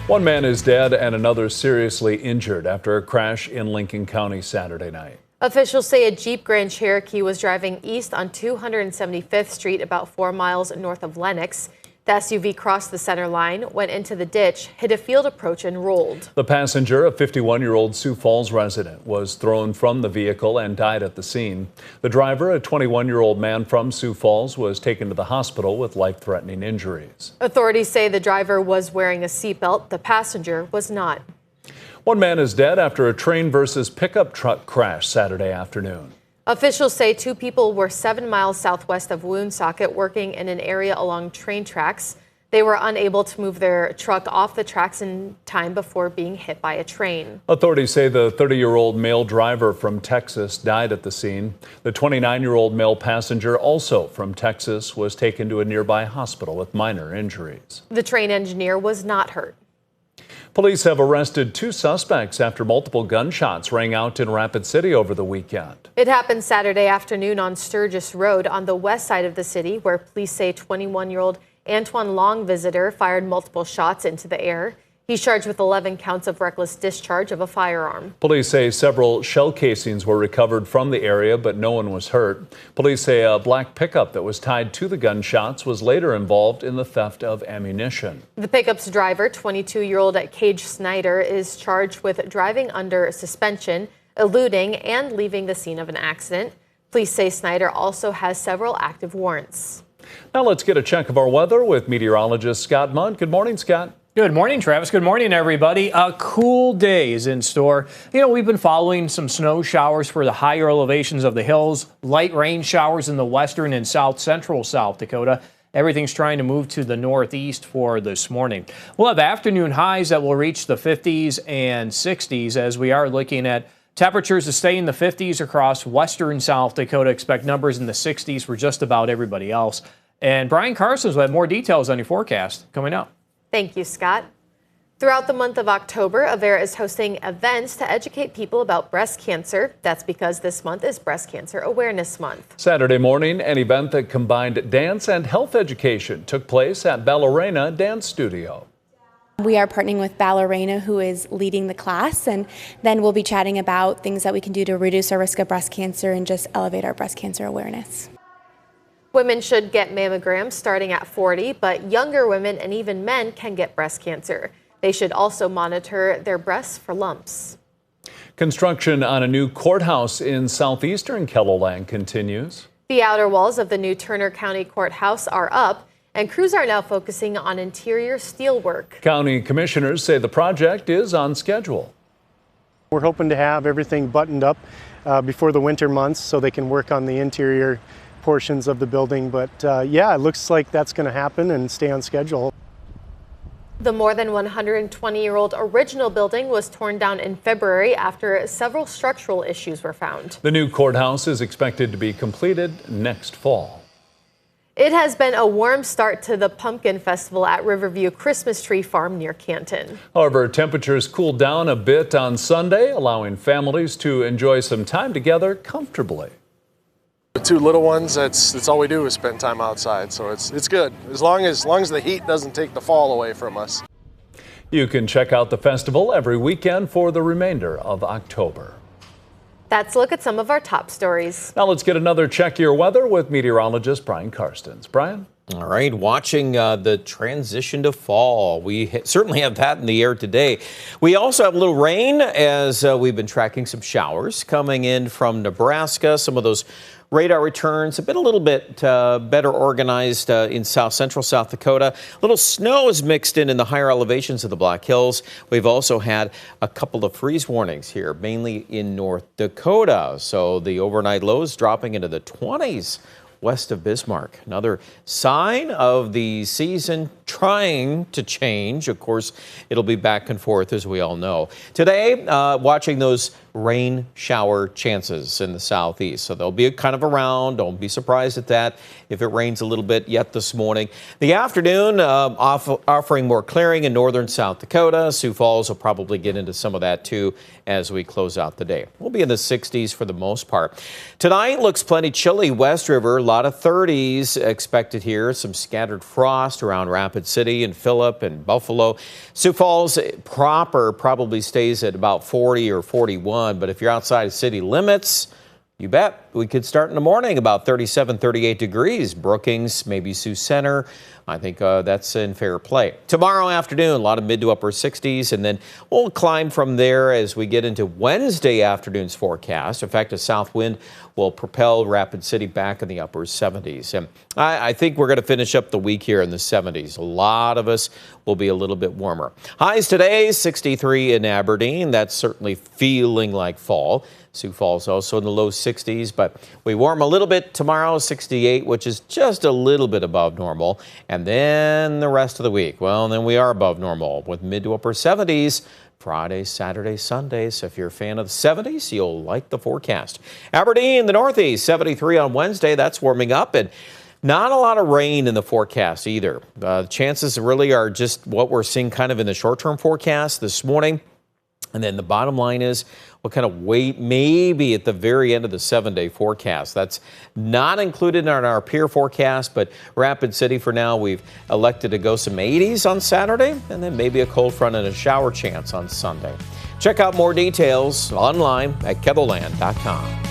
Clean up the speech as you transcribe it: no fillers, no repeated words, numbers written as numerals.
One man is dead and another seriously injured after a crash in Lincoln County Saturday night. Officials say a Jeep Grand Cherokee was driving east on 275th Street about 4 miles north of Lenox. The SUV crossed the center line, went into the ditch, hit a field approach and rolled. The passenger, a 51-year-old Sioux Falls resident, was thrown from the vehicle and died at the scene. The driver, a 21-year-old man from Sioux Falls, was taken to the hospital with life-threatening injuries. Authorities say the driver was wearing a seatbelt. The passenger was not. One man is dead after a train versus pickup truck crash Saturday afternoon. Officials say 2 people were 7 miles southwest of Woonsocket working in an area along train tracks. They were unable to move their truck off the tracks in time before being hit by a train. Authorities say the 30-year-old male driver from Texas died at the scene. The 29-year-old male passenger, also from Texas, was taken to a nearby hospital with minor injuries. The train engineer was not hurt. Police have arrested 2 suspects after multiple gunshots rang out in Rapid City over the weekend. It happened Saturday afternoon on Sturgis Road on the west side of the city, where police say 21-year-old Antoine Long visitor fired multiple shots into the air. He's charged with 11 counts of reckless discharge of a firearm. Police say several shell casings were recovered from the area, but no one was hurt. Police say a black pickup that was tied to the gunshots was later involved in the theft of ammunition. The pickup's driver, 22-year-old Cage Snyder, is charged with driving under suspension, eluding, and leaving the scene of an accident. Police say Snyder also has several active warrants. Now let's get a check of our weather with meteorologist Scott Mudd. Good morning, Scott. Good morning, Travis. Good morning, everybody. A cool day is in store. You know, we've been following some snow showers for the higher elevations of the hills, light rain showers in the western and south central South Dakota. Everything's trying to move to the northeast for this morning. We'll have afternoon highs that will reach the 50s and 60s as we are looking at temperatures to stay in the 50s across western South Dakota. Expect numbers in the 60s for just about everybody else. And Brian Carsons will have more details on your forecast coming up. Thank you, Scott. Throughout the month of October, Avera is hosting events to educate people about breast cancer. That's because this month is Breast Cancer Awareness Month. Saturday morning, an event that combined dance and health education took place at Ballerina Dance Studio. We are partnering with Ballerina, who is leading the class, and then we'll be chatting about things that we can do to reduce our risk of breast cancer and just elevate our breast cancer awareness. Women should get mammograms starting at 40, but younger women and even men can get breast cancer. They should also monitor their breasts for lumps. Construction on a new courthouse in southeastern Keloland continues. The outer walls of the new Turner County Courthouse are up, and crews are now focusing on interior steelwork. County commissioners say the project is on schedule. We're hoping to have everything buttoned up before the winter months so they can work on the interior portions of the building, but yeah, it looks like that's going to happen and stay on schedule. The more than 120-year-old original building was torn down in February after several structural issues were found. The new courthouse is expected to be completed next fall. It has been a warm start to the Pumpkin Festival at Riverview Christmas Tree Farm near Canton. However, temperatures cooled down a bit on Sunday, allowing families to enjoy some time together comfortably. The 2 little ones, that's all we do is spend time outside, so it's good as long as the heat doesn't take the fall away from us. You can check out the festival every weekend for the remainder of October. That's a look at some of our top stories. Now let's get another check of your weather with meteorologist Brian Karstens. Brian? All right, watching the transition to fall. We certainly have that in the air today. We also have a little rain as we've been tracking some showers coming in from Nebraska. Some of those radar returns have been a little bit better organized in south central South Dakota. A little snow is mixed in the higher elevations of the Black Hills. We've also had a couple of freeze warnings here, mainly in North Dakota. So the overnight lows dropping into the 20s. West of Bismarck. Another sign of the season trying to change. Of course, it'll be back and forth, as we all know. Today, watching those rain shower chances in the southeast. So they'll be kind of around. Don't be surprised at that if it rains a little bit yet this morning. The afternoon offering more clearing in northern South Dakota. Sioux Falls will probably get into some of that too as we close out the day. We'll be in the 60s for the most part. Tonight looks plenty chilly. West River, a lot of 30s expected here. Some scattered frost around Rapid City and Phillip and Buffalo. Sioux Falls proper probably stays at about 40 or 41. But if you're outside of city limits, you bet we could start in the morning about 37, 38 degrees. Brookings, maybe Sioux Center. I think that's in fair play. Tomorrow afternoon, a lot of mid to upper 60s, and then we'll climb from there as we get into Wednesday afternoon's forecast. In fact, a south wind will propel Rapid City back in the upper 70s. And I think we're going to finish up the week here in the 70s. A lot of us will be a little bit warmer. Highs today, 63 in Aberdeen. That's certainly feeling like fall. Sioux Falls also in the low 60s, but we warm a little bit tomorrow, 68, which is just a little bit above normal. And then the rest of the week, well, then we are above normal with mid to upper 70s. Friday, Saturday, Sunday. So if you're a fan of the 70s, you'll like the forecast. Aberdeen, the Northeast, 73 on Wednesday. That's warming up, and not a lot of rain in the forecast either. Chances really are just what we're seeing kind of in the short-term forecast this morning. And then the bottom line is we'll kind of wait maybe at the very end of the 7-day forecast. That's not included in our peer forecast, but Rapid City for now, we've elected to go some 80s on Saturday and then maybe a cold front and a shower chance on Sunday. Check out more details online at KEVOLAND.com.